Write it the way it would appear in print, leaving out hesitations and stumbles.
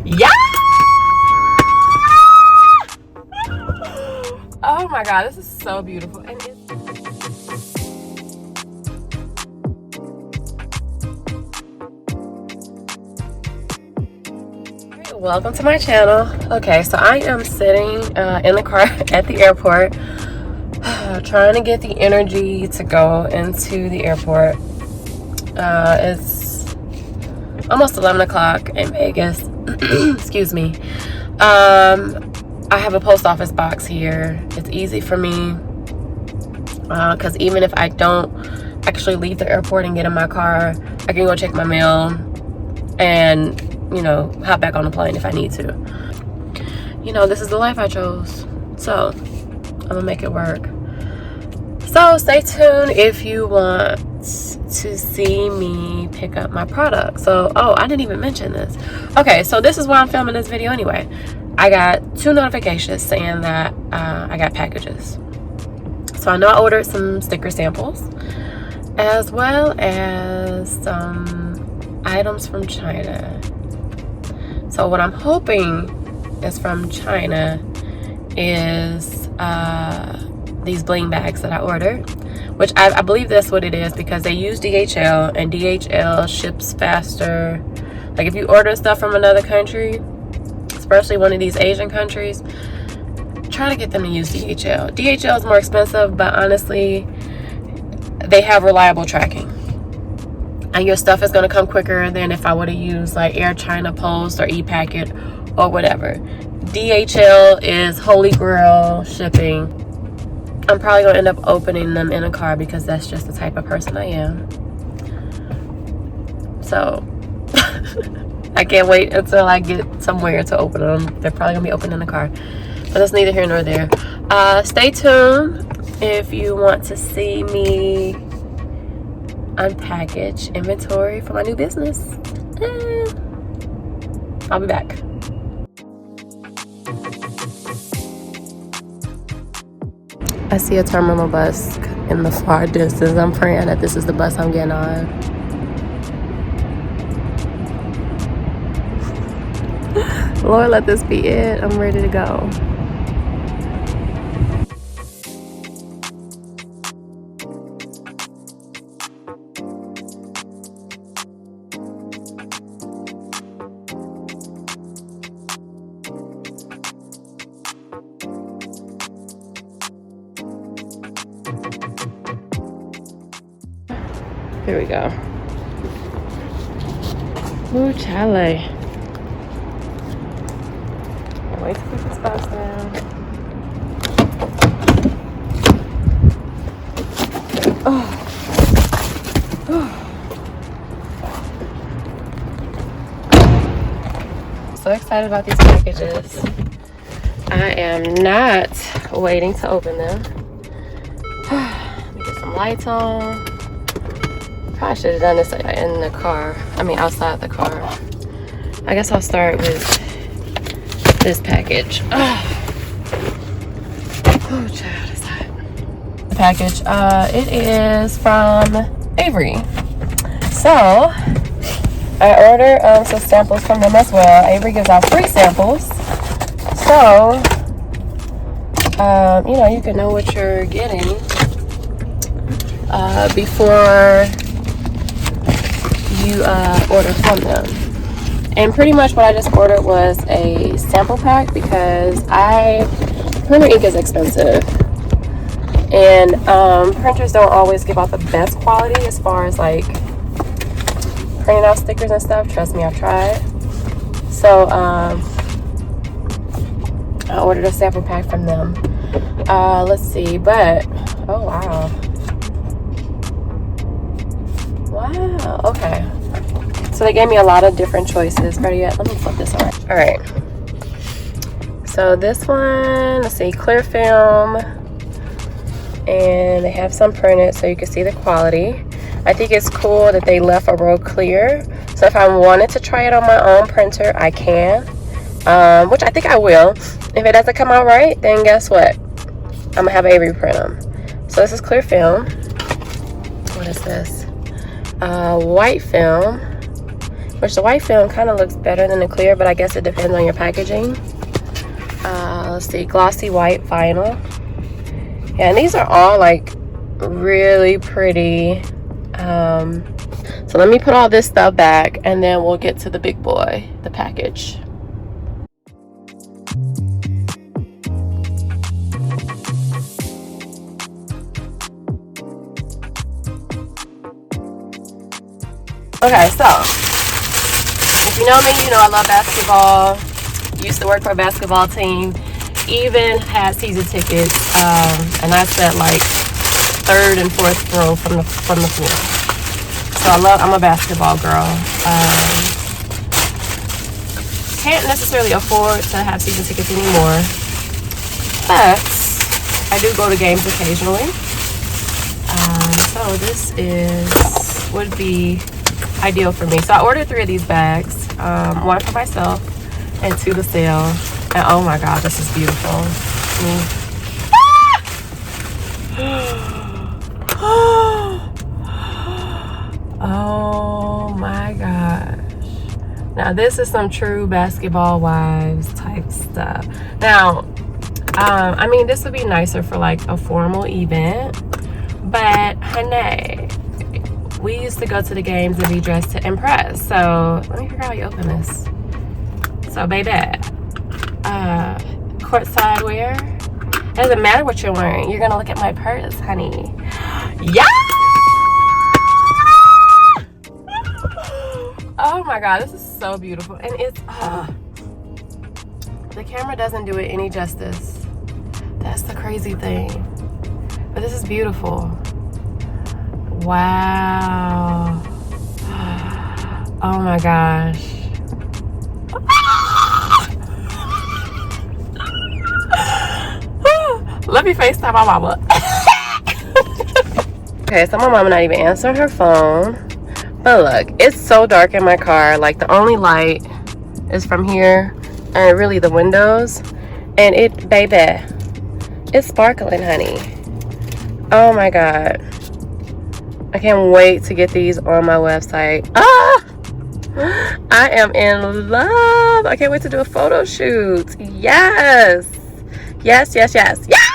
Yeah! Oh my god, this is so beautiful. And welcome to my channel. Okay, so I am sitting in the car at the airport, trying to get the energy to go into the airport. It's almost 11 o'clock in Vegas. Excuse me. I have a post office box here. It's easy for me because even if I don't actually leave the airport and get in my car, I can go check my mail and, you know, hop back on the plane if I need to. You know, this is the life I chose, so I'm gonna make it work. So stay tuned if you want to see me pick up my product. So, oh, I didn't even mention this. Okay, so this is why I'm filming this video anyway. I got 2 notifications saying that I got packages. So I know I ordered some sticker samples as well as some items from China. So what I'm hoping is from China is these bling bags that I ordered, which I believe that's what it is because they use DHL and DHL ships faster. Like if you order stuff from another country, especially one of these Asian countries, try to get them to use DHL. DHL is more expensive, but honestly, they have reliable tracking. And your stuff is going to come quicker than if I would have used like Air China Post or ePacket or whatever. DHL is holy grail shipping. I'm probably going to end up opening them in a car because that's just the type of person I am. So I can't wait until I get somewhere to open them. They're probably going to be open in the car. But that's neither here nor there. Stay tuned if you want to see me unpackage inventory for my new business. I'll be back. I see a terminal bus in the far distance. I'm praying that this is the bus I'm getting on. Lord, let this be it. I'm ready to go. Here we go. Ooh, Chale. Can't wait to put this box down. Oh. So excited about these packages. I am not waiting to open them. Let me get some lights on. Probably should have done this in the car. I mean, outside the car. I guess I'll start with this package. Oh, child, it's hot. The package. It is from Avery. So I ordered some samples from them as well. Avery gives out free samples, so you know, you can know what you're getting before you order from them. And pretty much what I just ordered was a sample pack because printer ink is expensive, and printers don't always give out the best quality as far as like printing out stickers and stuff. Trust me, I've tried. So I ordered a sample pack from them. Let's see, but oh wow. Wow, okay. So they gave me a lot of different choices. Better yet, let me flip this around. All right. So this one, let's see, clear film. And they have some printed so you can see the quality. I think it's cool that they left a row clear. So if I wanted to try it on my own printer, I can. Which I think I will. If it doesn't come out right, then guess what? I'm gonna have Avery print them. So this is clear film. What is this? White film. which the white film kind of looks better than the clear, but I guess it depends on your packaging. Let's see, glossy white vinyl. Yeah, and these are all like really pretty. So let me put all this stuff back and then we'll get to the big boy, the package. Okay, so if you know me, you know I love basketball. Used to work for a basketball team. Even had season tickets, and I sat like third and fourth row from the floor. So I'm a basketball girl. Can't necessarily afford to have season tickets anymore, but I do go to games occasionally. So this would be ideal for me. So I ordered 3 of these bags, 1 for myself and 2 to sell. And oh my god, this is beautiful. Oh my gosh. Now this is some true basketball wives type stuff. Now I mean, this would be nicer for like a formal event, but honey, we used to go to the games and be dressed to impress. So let me figure out how you open this. So baby, courtside wear. It doesn't matter what you're wearing. You're gonna look at my purse, honey. Yeah! Oh my god, this is so beautiful. And it's the camera doesn't do it any justice. That's the crazy thing. But this is beautiful. Wow. Oh my gosh. Let me FaceTime my mama. Okay, so my mama not even answering her phone. But look, it's so dark in my car. Like the only light is from here and really the windows. And it, baby, it's sparkling, honey. Oh my god. I can't wait to get these on my website. I am in love. I can't wait to do a photo shoot. Yes. Yes, yes, yes. Yes!